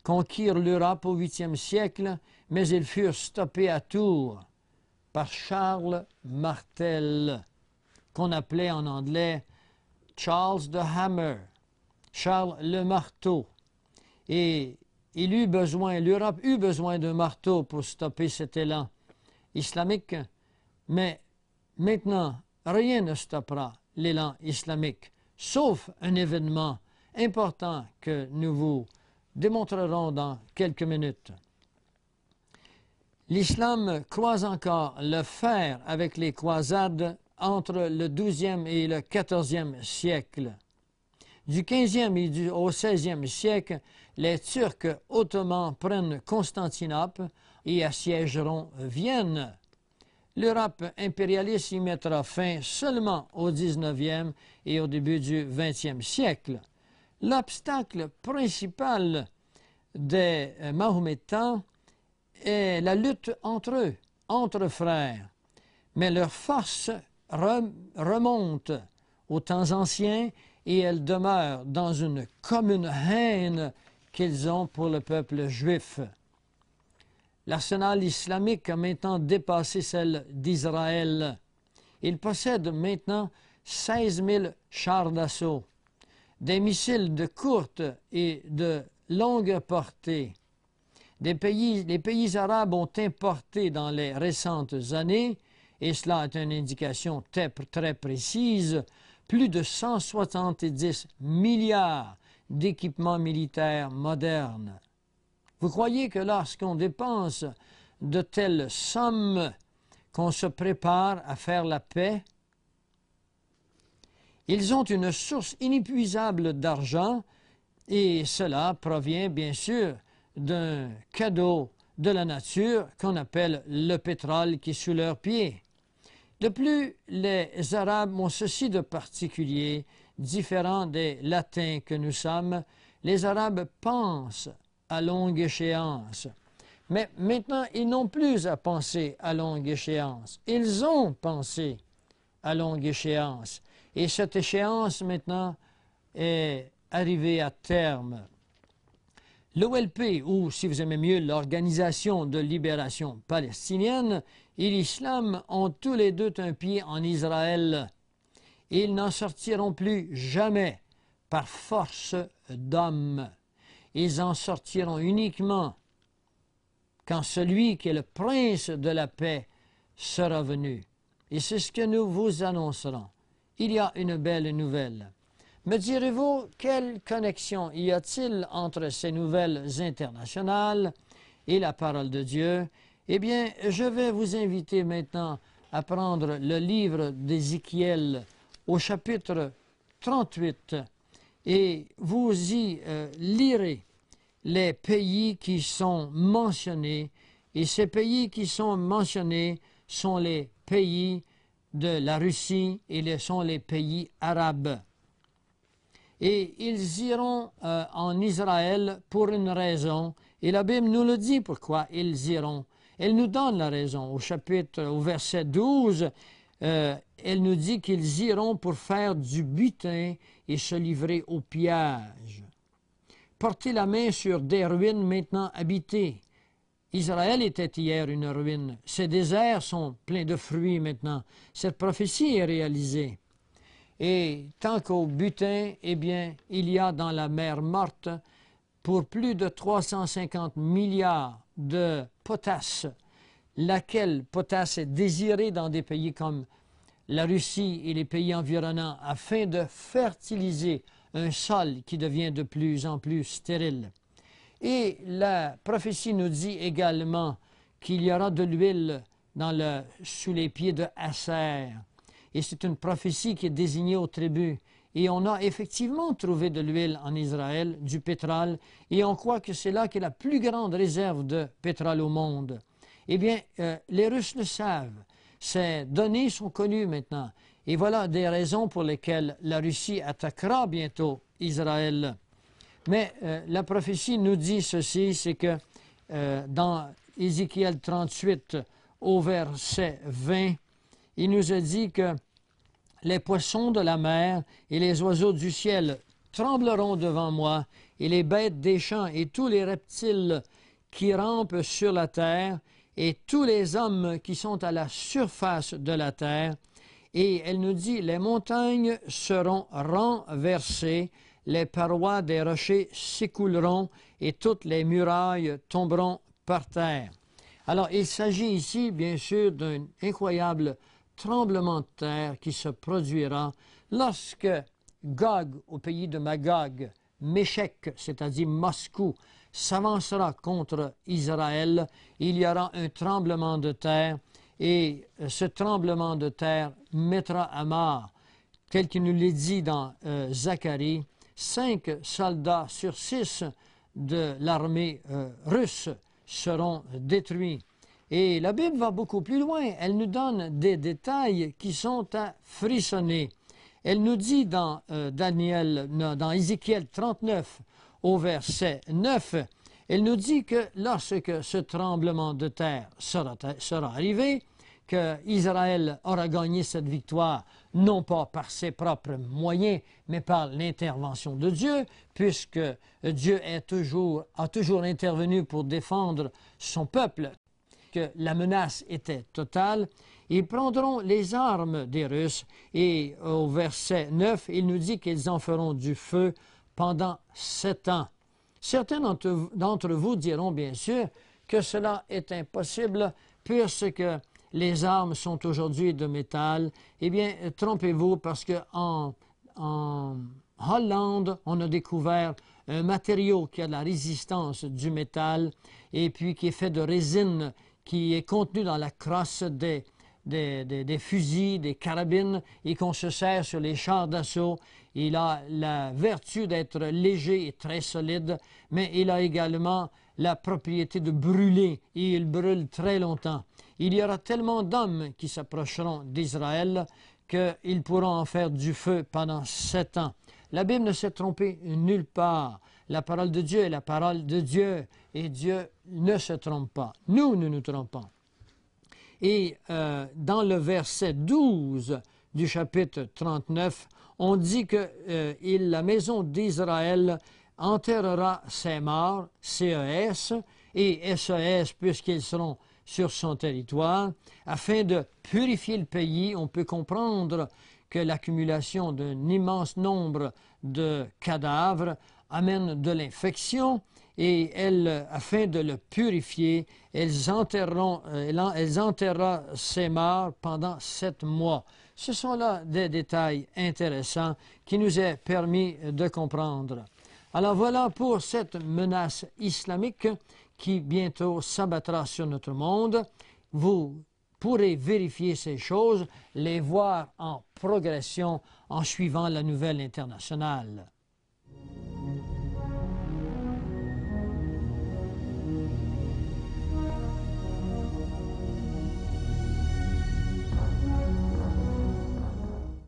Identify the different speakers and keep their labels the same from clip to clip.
Speaker 1: conquirent l'Europe au 8e siècle, mais ils furent stoppés à Tours par Charles Martel, qu'on appelait en anglais Charles the Hammer, Charles le marteau. Et l'Europe eut besoin d'un marteau pour stopper cet élan islamique, mais maintenant, rien ne stoppera l'élan islamique, sauf un événement important que nous vous démontrerons dans quelques minutes. L'islam croise encore le fer avec les croisades entre le XIIe et le XIVe siècle. Du XVe au XVIe siècle, les Turcs ottomans prennent Constantinople et assiégeront Vienne. L'Europe impérialiste y mettra fin seulement au XIXe et au début du XXe siècle. L'obstacle principal des Mahométans est la lutte entre eux, entre frères. Mais leur force remonte aux temps anciens et elle demeure dans une commune haine qu'ils ont pour le peuple juif. L'arsenal islamique a maintenant dépassé celle d'Israël. Il possède maintenant 16 000 chars d'assaut, des missiles de courte et de longue portée. Les pays arabes ont importé dans les récentes années, et cela est une indication très précise, plus de 170 milliards d'équipements militaires modernes. Vous croyez que lorsqu'on dépense de telles sommes, qu'on se prépare à faire la paix? Ils ont une source inépuisable d'argent et cela provient bien sûr d'un cadeau de la nature qu'on appelle le pétrole qui est sous leurs pieds. De plus, les Arabes ont ceci de particulier, différent des Latins que nous sommes. Les Arabes pensent à longue échéance. Mais maintenant, ils n'ont plus à penser à longue échéance. Ils ont pensé à longue échéance. Et cette échéance, maintenant, est arrivée à terme. L'OLP, ou si vous aimez mieux, l'Organisation de libération palestinienne, et l'islam ont tous les deux un pied en Israël. Ils n'en sortiront plus jamais par force d'homme. Ils en sortiront uniquement quand celui qui est le prince de la paix sera venu. Et c'est ce que nous vous annoncerons. Il y a une belle nouvelle. Me direz-vous, quelle connexion y a-t-il entre ces nouvelles internationales et la parole de Dieu? Eh bien, je vais vous inviter maintenant à prendre le livre d'Ézéchiel au chapitre 38 et vous y lirez les pays qui sont mentionnés. Et ces pays qui sont mentionnés sont les pays de la Russie et sont les pays arabes. Et ils iront en Israël pour une raison. Et la Bible nous le dit pourquoi ils iront. Elle nous donne la raison. Au verset 12, elle nous dit qu'ils iront pour faire du butin et se livrer au pillage. Portez la main sur des ruines maintenant habitées. Israël était hier une ruine. Ces déserts sont pleins de fruits maintenant. Cette prophétie est réalisée. Et tant qu'au butin, eh bien, il y a dans la mer morte pour plus de 350 milliards de potasse, laquelle potasse est désirée dans des pays comme la Russie et les pays environnants afin de fertiliser un sol qui devient de plus en plus stérile. Et la prophétie nous dit également qu'il y aura de l'huile sous les pieds de Asser. Et c'est une prophétie qui est désignée aux tribus. Et on a effectivement trouvé de l'huile en Israël, du pétrole, et on croit que c'est là qu'est la plus grande réserve de pétrole au monde. Eh bien, les Russes le savent. Ces données sont connues maintenant. Et voilà des raisons pour lesquelles la Russie attaquera bientôt Israël. Mais la prophétie nous dit ceci, c'est que dans Ézéchiel 38, au verset 20, il nous a dit que les poissons de la mer et les oiseaux du ciel trembleront devant moi, et les bêtes des champs, et tous les reptiles qui rampent sur la terre, et tous les hommes qui sont à la surface de la terre. Et elle nous dit, les montagnes seront renversées, les parois des rochers s'écouleront, et toutes les murailles tomberont par terre. Alors, il s'agit ici, bien sûr, d'un incroyable tremblement de terre qui se produira lorsque Gog, au pays de Magog, Méchec, c'est-à-dire Moscou, s'avancera contre Israël. Il y aura un tremblement de terre, et ce tremblement de terre mettra à mort, tel qu'il nous l'est dit dans Zacharie, 5 soldats sur 6 de l'armée russe seront détruits. Et la Bible va beaucoup plus loin. Elle nous donne des détails qui sont à frissonner. Elle nous dit dans dans Ézéchiel 39, au verset 9, elle nous dit que lorsque ce tremblement de terre sera arrivé, qu'Israël aura gagné cette victoire, non pas par ses propres moyens, mais par l'intervention de Dieu, puisque Dieu a toujours intervenu pour défendre son peuple, que la menace était totale. Ils prendront les armes des Russes, et au verset 9, il nous dit qu'ils en feront du feu pendant 7 ans. Certains d'entre vous diront bien sûr que cela est impossible, puisque les armes sont aujourd'hui de métal. Eh bien, trompez-vous, parce qu'en Hollande, on a découvert un matériau qui a de la résistance du métal, et puis qui est fait de résine, qui est contenu dans la crosse des fusils, des carabines, et qu'on se sert sur les chars d'assaut. Il a la vertu d'être léger et très solide, mais il a également la propriété de brûler, et il brûle très longtemps. Il y aura tellement d'hommes qui s'approcheront d'Israël qu'ils pourront en faire du feu pendant 7 ans. La Bible ne s'est trompée nulle part. La parole de Dieu est la parole de Dieu, et Dieu ne se trompe pas. Nous nous trompons. Et dans le verset 12 du chapitre 39, on dit que la maison d'Israël enterrera ses morts, CES, et SES, puisqu'ils seront sur son territoire, afin de purifier le pays. On peut comprendre que l'accumulation d'un immense nombre de cadavres amène de l'infection, et afin de le purifier, elles enterreront ses morts pendant 7 mois. Ce sont là des détails intéressants qui nous est permis de comprendre. Alors voilà pour cette menace islamique qui bientôt s'abattra sur notre monde. Vous pourrez vérifier ces choses, les voir en progression en suivant la nouvelle internationale.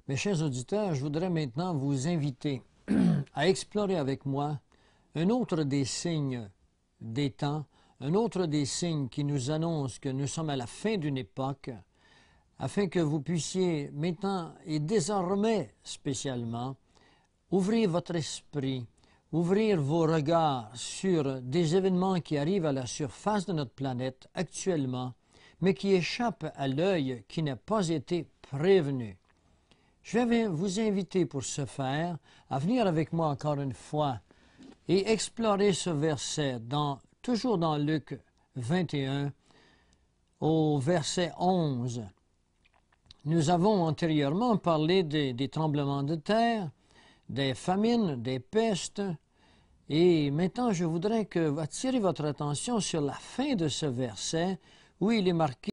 Speaker 1: Mes chers auditeurs, je voudrais maintenant vous inviter à explorer avec moi un autre des signes des temps, un autre des signes qui nous annonce que nous sommes à la fin d'une époque, afin que vous puissiez maintenant et désormais spécialement ouvrir votre esprit, ouvrir vos regards sur des événements qui arrivent à la surface de notre planète actuellement, mais qui échappent à l'œil qui n'a pas été prévenu. Je vais vous inviter pour ce faire à venir avec moi encore une fois et explorer ce verset, toujours dans Luc 21, au verset 11. Nous avons antérieurement parlé des tremblements de terre, des famines, des pestes, et maintenant je voudrais attirer votre attention sur la fin de ce verset où il est marqué